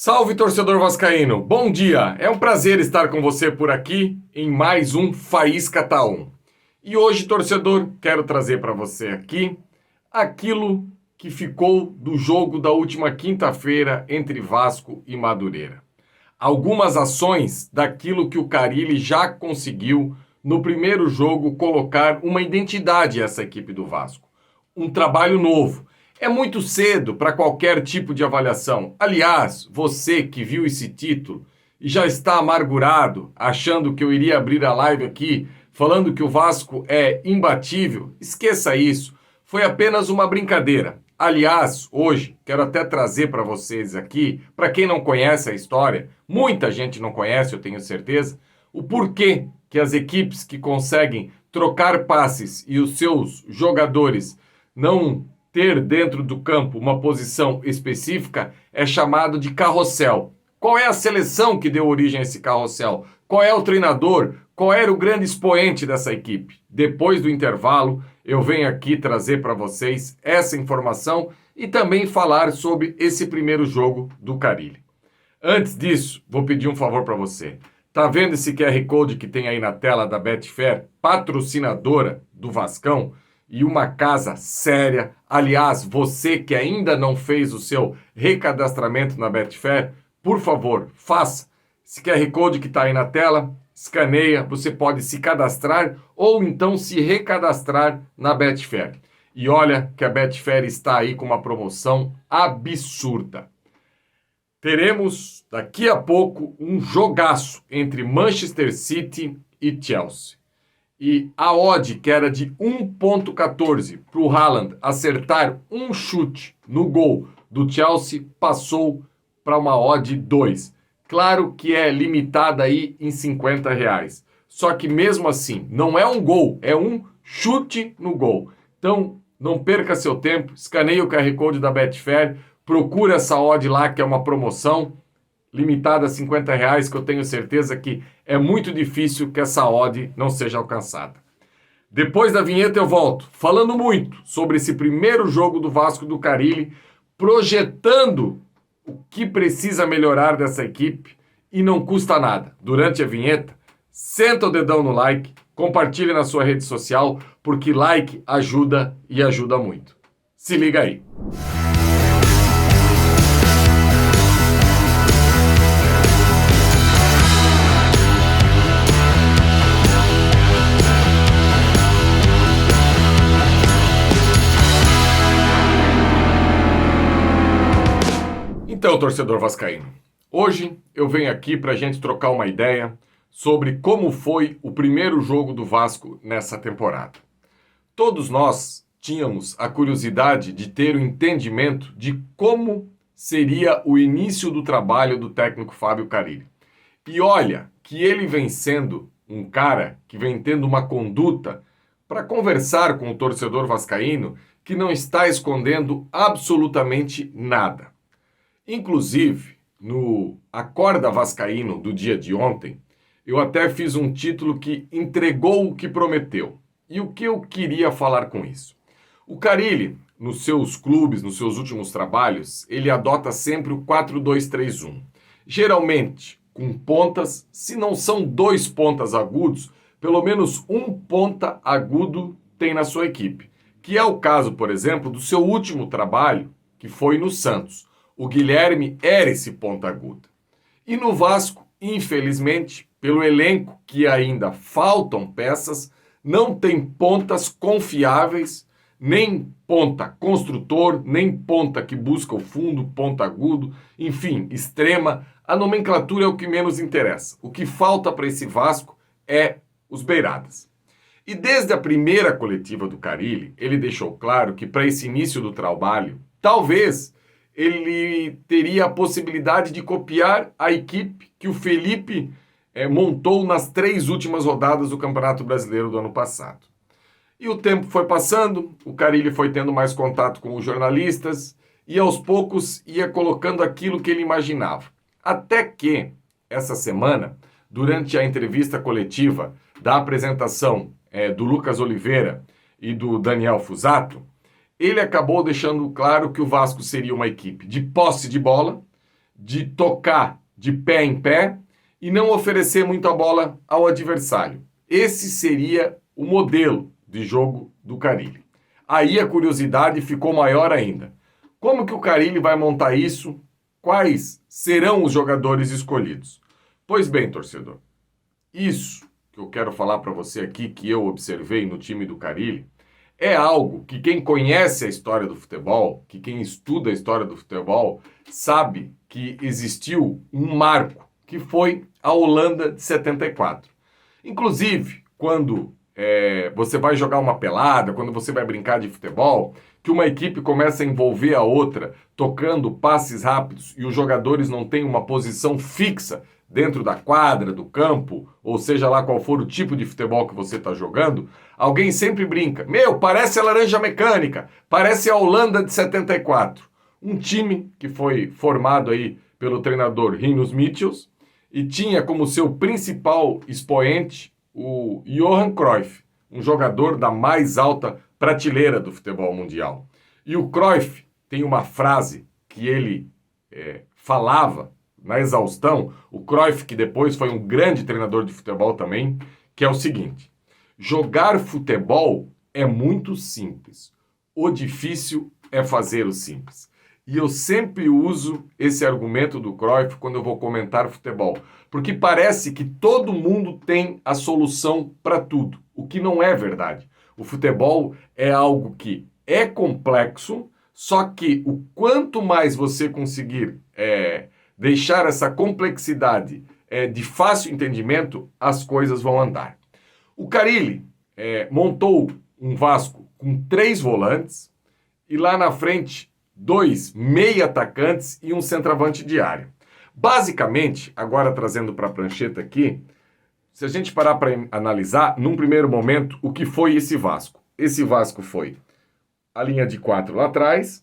Salve, torcedor vascaíno! Bom dia! É um prazer estar com você por aqui em mais um Faísca Tá 1. E hoje, torcedor, quero trazer para você aqui aquilo que ficou do jogo da última quinta-feira entre Vasco e Madureira. Algumas ações daquilo que o Carille já conseguiu no primeiro jogo colocar uma identidade a essa equipe do Vasco. Um trabalho novo. É muito cedo para qualquer tipo de avaliação. Aliás, você que viu esse título e já está amargurado, achando que eu iria abrir a live aqui, falando que o Vasco é imbatível, esqueça isso. Foi apenas uma brincadeira. Aliás, hoje, quero até trazer para vocês aqui, para quem não conhece a história, muita gente não conhece, eu tenho certeza, o porquê que as equipes que conseguem trocar passes e os seus jogadores não ter dentro do campo uma posição específica é chamado de carrossel. Qual é a seleção que deu origem a esse carrossel? Qual é o treinador? Qual era o grande expoente dessa equipe? Depois do intervalo, eu venho aqui trazer para vocês essa informação e também falar sobre esse primeiro jogo do Carille. Antes disso, vou pedir um favor para você. Tá vendo esse QR Code que tem aí na tela da Betfair, patrocinadora do Vascão? E uma casa séria. Aliás, você que ainda não fez o seu recadastramento na Betfair, por favor, faça. Esse QR Code que está aí na tela, escaneia, você pode se cadastrar ou então se recadastrar na Betfair. E olha que a Betfair está aí com uma promoção absurda. Teremos daqui a pouco um jogaço entre Manchester City e Chelsea. E a odd, que era de 1,14 para o Haaland acertar um chute no gol do Chelsea, passou para uma odd 2. Claro que é limitada aí em R$50. Só que mesmo assim, não é um gol, é um chute no gol. Então, não perca seu tempo, escaneie o QR Code da Betfair, procura essa odd lá que é uma promoção limitada a R$50, que eu tenho certeza que é muito difícil que essa odd não seja alcançada. Depois da vinheta eu volto, falando muito sobre esse primeiro jogo do Vasco do Carille, projetando o que precisa melhorar dessa equipe e não custa nada. Durante a vinheta, senta o dedão no like, compartilhe na sua rede social, porque like ajuda e ajuda muito. Se liga aí. Então, torcedor vascaíno, hoje eu venho aqui para a gente trocar uma ideia sobre como foi o primeiro jogo do Vasco nessa temporada. Todos nós tínhamos a curiosidade de ter o entendimento de como seria o início do trabalho do técnico Fábio Carille. E olha que ele vem sendo um cara que vem tendo uma conduta para conversar com o torcedor vascaíno que não está escondendo absolutamente nada. Inclusive, no Acorda Vascaíno do dia de ontem, eu até fiz um título que entregou o que prometeu. E o que eu queria falar com isso? O Carille, nos seus clubes, nos seus últimos trabalhos, ele adota sempre o 4-2-3-1. Geralmente, com pontas, se não são dois pontas agudos, pelo menos um ponta agudo tem na sua equipe. Que é o caso, por exemplo, do seu último trabalho, que foi no Santos. O Guilherme era esse ponta agudo. E no Vasco, infelizmente, pelo elenco que ainda faltam peças, não tem pontas confiáveis, nem ponta construtor, nem ponta que busca o fundo, ponta agudo, enfim, extrema. A nomenclatura é o que menos interessa. O que falta para esse Vasco é os beiradas. E desde a primeira coletiva do Carille, ele deixou claro que para esse início do trabalho, talvez ele teria a possibilidade de copiar a equipe que o Felipe montou nas 3 últimas rodadas do Campeonato Brasileiro do ano passado. E o tempo foi passando, o Carille foi tendo mais contato com os jornalistas e aos poucos ia colocando aquilo que ele imaginava. Até que, essa semana, durante a entrevista coletiva da apresentação do Lucas Oliveira e do Daniel Fusato, ele acabou deixando claro que o Vasco seria uma equipe de posse de bola, de tocar de pé em pé e não oferecer muita bola ao adversário. Esse seria o modelo de jogo do Carille. Aí a curiosidade ficou maior ainda. Como que o Carille vai montar isso? Quais serão os jogadores escolhidos? Pois bem, torcedor, isso que eu quero falar para você aqui, que eu observei no time do Carille, é algo que quem conhece a história do futebol, que quem estuda a história do futebol, sabe que existiu um marco, que foi a Holanda de 74. Inclusive, quando você vai jogar uma pelada, quando você vai brincar de futebol, que uma equipe começa a envolver a outra, tocando passes rápidos e os jogadores não têm uma posição fixa dentro da quadra, do campo, ou seja lá qual for o tipo de futebol que você está jogando, alguém sempre brinca. Meu, parece a Laranja Mecânica, parece a Holanda de 74. Um time que foi formado aí pelo treinador Rinus Michels e tinha como seu principal expoente o Johan Cruyff, um jogador da mais alta prateleira do futebol mundial. E o Cruyff tem uma frase que ele falava na exaustão, o Cruyff, que depois foi um grande treinador de futebol também, que é o seguinte: jogar futebol é muito simples, o difícil é fazer o simples. E eu sempre uso esse argumento do Cruyff quando eu vou comentar futebol, porque parece que todo mundo tem a solução para tudo, o que não é verdade. O futebol é algo que é complexo, só que o quanto mais você conseguir deixar essa complexidade de fácil entendimento, as coisas vão andar. O Carille montou um Vasco com 3 volantes e lá na frente 2 meia atacantes e um centroavante de área. Basicamente, agora trazendo para a prancheta aqui, se a gente parar para analisar, num primeiro momento, o que foi esse Vasco? Esse Vasco foi a linha de 4 lá atrás,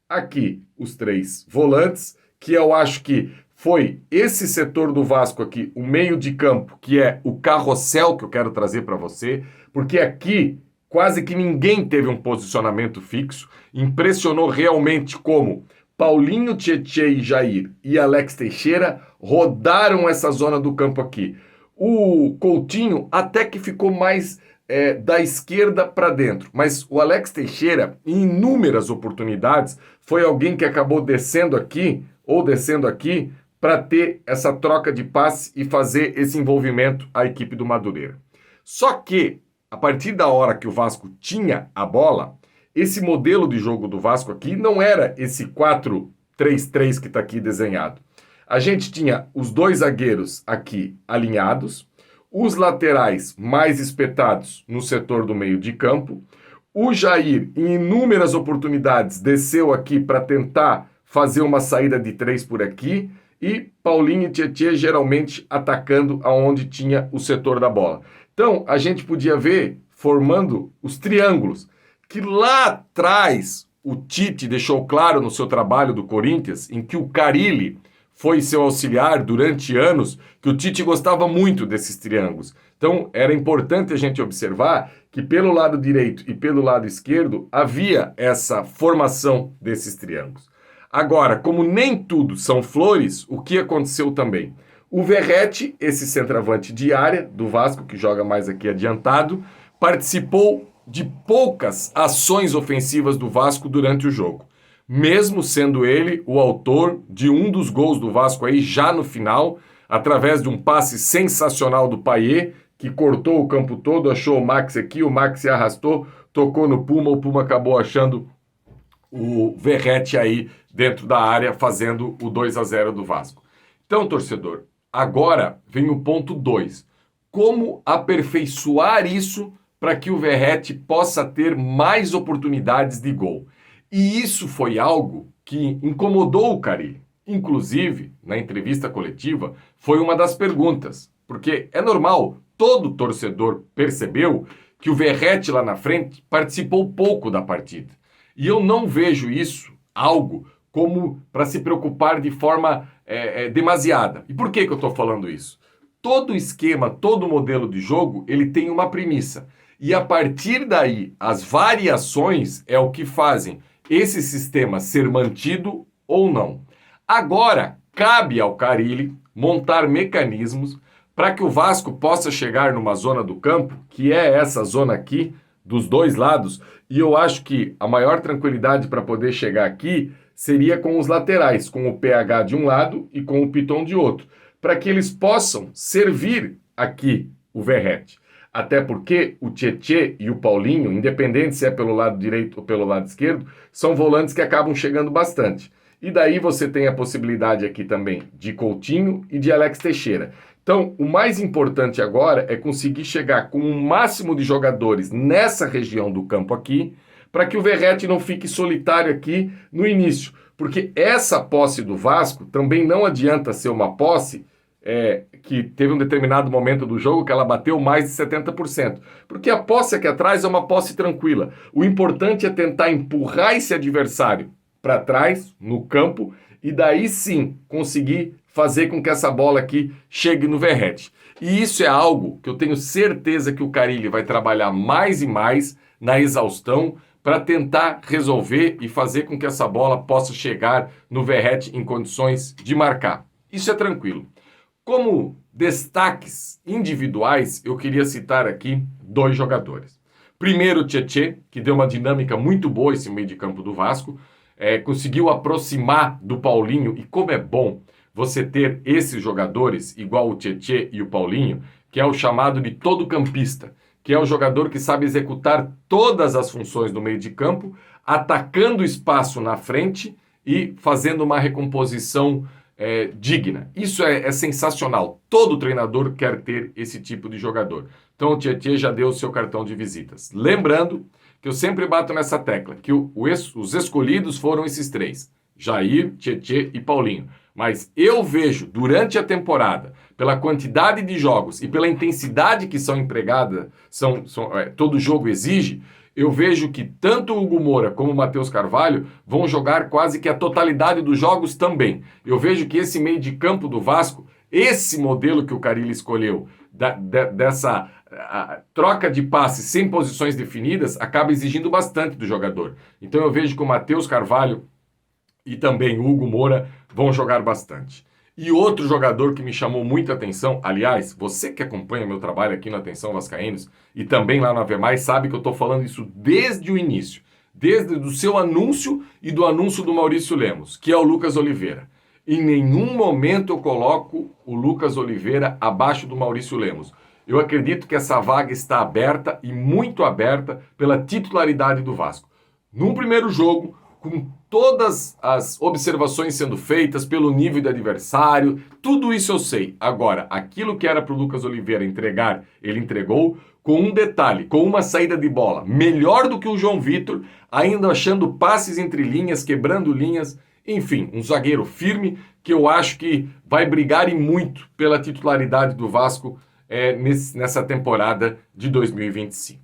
aqui os 3 volantes, que eu acho que foi esse setor do Vasco aqui, o meio de campo, que é o carrossel que eu quero trazer para você, porque aqui quase que ninguém teve um posicionamento fixo. Impressionou realmente como Paulinho, Tietê e Jair e Alex Teixeira rodaram essa zona do campo aqui. O Coutinho até que ficou mais da esquerda para dentro, mas o Alex Teixeira, em inúmeras oportunidades, foi alguém que acabou descendo aqui para ter essa troca de passe e fazer esse envolvimento à equipe do Madureira. Só que, a partir da hora que o Vasco tinha a bola, esse modelo de jogo do Vasco aqui não era esse 4-3-3 que está aqui desenhado. A gente tinha os 2 zagueiros aqui alinhados, os laterais mais espetados no setor do meio de campo, o Jair, em inúmeras oportunidades, desceu aqui para tentar fazer uma saída de 3 por aqui, e Paulinho e Tietê geralmente atacando aonde tinha o setor da bola. Então, a gente podia ver formando os triângulos, que lá atrás o Tite deixou claro no seu trabalho do Corinthians, em que o Carille foi seu auxiliar durante anos, que o Tite gostava muito desses triângulos. Então, era importante a gente observar que pelo lado direito e pelo lado esquerdo havia essa formação desses triângulos. Agora, como nem tudo são flores, o que aconteceu também? O Verratti, esse centroavante de área do Vasco, que joga mais aqui adiantado, participou de poucas ações ofensivas do Vasco durante o jogo. Mesmo sendo ele o autor de um dos gols do Vasco aí já no final, através de um passe sensacional do Payet, que cortou o campo todo, achou o Maxi aqui, o Maxi arrastou, tocou no Puma, o Puma acabou achando o Verratti aí dentro da área, fazendo o 2-0 do Vasco. Então, torcedor, agora vem o ponto 2. Como aperfeiçoar isso para que o Verratti possa ter mais oportunidades de gol? E isso foi algo que incomodou o Carille. Inclusive, na entrevista coletiva, foi uma das perguntas. Porque é normal, todo torcedor percebeu que o Verratti lá na frente participou pouco da partida. E eu não vejo isso algo como para se preocupar de forma demasiada. E por que eu estou falando isso? Todo esquema, todo modelo de jogo, ele tem uma premissa. E a partir daí, as variações é o que fazem esse sistema ser mantido ou não. Agora, cabe ao Carille montar mecanismos para que o Vasco possa chegar numa zona do campo, que é essa zona aqui, dos dois lados, e eu acho que a maior tranquilidade para poder chegar aqui seria com os laterais, com o PH de um lado e com o Piton de outro, para que eles possam servir aqui o Verratti. Até porque o Tietê e o Paulinho, independente se é pelo lado direito ou pelo lado esquerdo, são volantes que acabam chegando bastante. E daí você tem a possibilidade aqui também de Coutinho e de Alex Teixeira. Então, o mais importante agora é conseguir chegar com o máximo de jogadores nessa região do campo aqui, para que o Verratti não fique solitário aqui no início. Porque essa posse do Vasco também não adianta ser uma posse que teve um determinado momento do jogo que ela bateu mais de 70%. Porque a posse aqui atrás é uma posse tranquila. O importante é tentar empurrar esse adversário para trás, no campo, e daí sim conseguir fazer com que essa bola aqui chegue no Verratti. E isso é algo que eu tenho certeza que o Carille vai trabalhar mais e mais na exaustão para tentar resolver e fazer com que essa bola possa chegar no Verratti em condições de marcar. Isso é tranquilo. Como destaques individuais, eu queria citar aqui 2 jogadores. Primeiro, o Tietê, que deu uma dinâmica muito boa esse meio de campo do Vasco, conseguiu aproximar do Paulinho, e como é bom você ter esses jogadores, igual o Tietê e o Paulinho, que é o chamado de todo campista, que é o jogador que sabe executar todas as funções do meio de campo, atacando o espaço na frente e fazendo uma recomposição digna. Isso é sensacional. Todo treinador quer ter esse tipo de jogador. Então o Tietê já deu o seu cartão de visitas. Lembrando que eu sempre bato nessa tecla, que os escolhidos foram esses 3, Jair, Tietê e Paulinho. Mas eu vejo, durante a temporada, pela quantidade de jogos e pela intensidade que são empregadas, todo jogo exige, eu vejo que tanto o Hugo Moura como o Matheus Carvalho vão jogar quase que a totalidade dos jogos também. Eu vejo que esse meio de campo do Vasco, esse modelo que o Carille escolheu, dessa troca de passes sem posições definidas, acaba exigindo bastante do jogador. Então eu vejo que o Matheus Carvalho e também o Hugo Moura vão jogar bastante. E outro jogador que me chamou muita atenção, aliás, você que acompanha meu trabalho aqui no Atenção Vascaínos e também lá na VMais sabe que eu estou falando isso desde o início, desde o seu anúncio e do anúncio do Maurício Lemos, que é o Lucas Oliveira. Em nenhum momento eu coloco o Lucas Oliveira abaixo do Maurício Lemos. Eu acredito que essa vaga está aberta e muito aberta pela titularidade do Vasco. Num primeiro jogo, com todas as observações sendo feitas pelo nível de adversário, tudo isso eu sei. Agora, aquilo que era para o Lucas Oliveira entregar, ele entregou, com um detalhe, com uma saída de bola melhor do que o João Vitor, ainda achando passes entre linhas, quebrando linhas, enfim, um zagueiro firme que eu acho que vai brigar e muito pela titularidade do Vasco nessa temporada de 2025.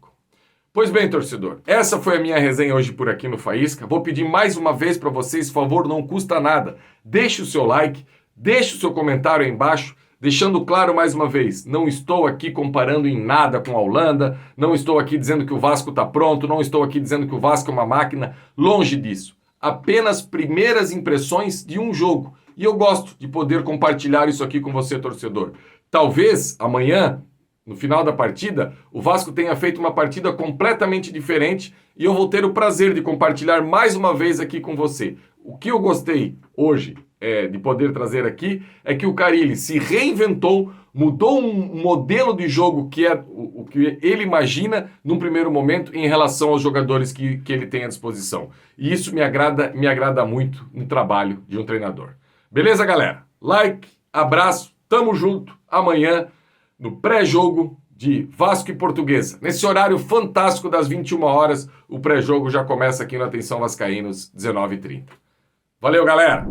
Pois bem, torcedor, essa foi a minha resenha hoje por aqui no Faísca. Vou pedir mais uma vez para vocês, por favor, não custa nada. Deixe o seu like, deixe o seu comentário aí embaixo, deixando claro mais uma vez, não estou aqui comparando em nada com a Holanda, não estou aqui dizendo que o Vasco está pronto, não estou aqui dizendo que o Vasco é uma máquina, longe disso. Apenas primeiras impressões de um jogo. E eu gosto de poder compartilhar isso aqui com você, torcedor. Talvez amanhã, no final da partida, o Vasco tenha feito uma partida completamente diferente e eu vou ter o prazer de compartilhar mais uma vez aqui com você. O que eu gostei hoje de poder trazer aqui é que o Carille se reinventou, mudou um modelo de jogo que é o que ele imagina num primeiro momento em relação aos jogadores que ele tem à disposição. E isso me agrada muito no trabalho de um treinador. Beleza, galera? Like, abraço, tamo junto. Amanhã, no pré-jogo de Vasco e Portuguesa. Nesse horário fantástico das 21 horas, o pré-jogo já começa aqui no Atenção Vascaínos, 19h30. Valeu, galera!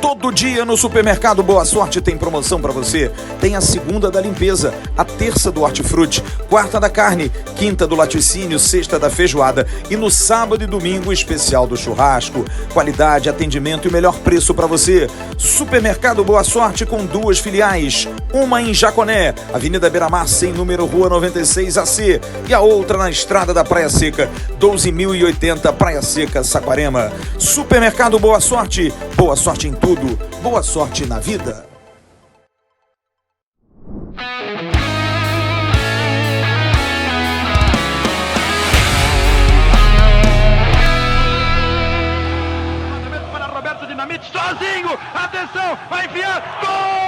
Todo dia no supermercado Boa Sorte tem promoção para você. Tem a segunda da limpeza, a terça do hortifruti, quarta da carne, quinta do laticínio, sexta da feijoada e no sábado e domingo o especial do churrasco. Qualidade, atendimento e melhor preço para você. Supermercado Boa Sorte com 2 filiais. Uma em Jaconé, Avenida Beira-Mar, sem número, Rua 96 AC. E a outra na Estrada da Praia Seca, 12.080, Praia Seca, Saquarema. Supermercado Boa Sorte em tudo. Boa sorte na vida. Para Roberto Dinamite, sozinho, atenção, vai enfiar, gol!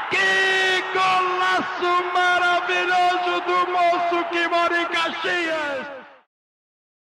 Que golaço maravilhoso do moço que mora em Caxias!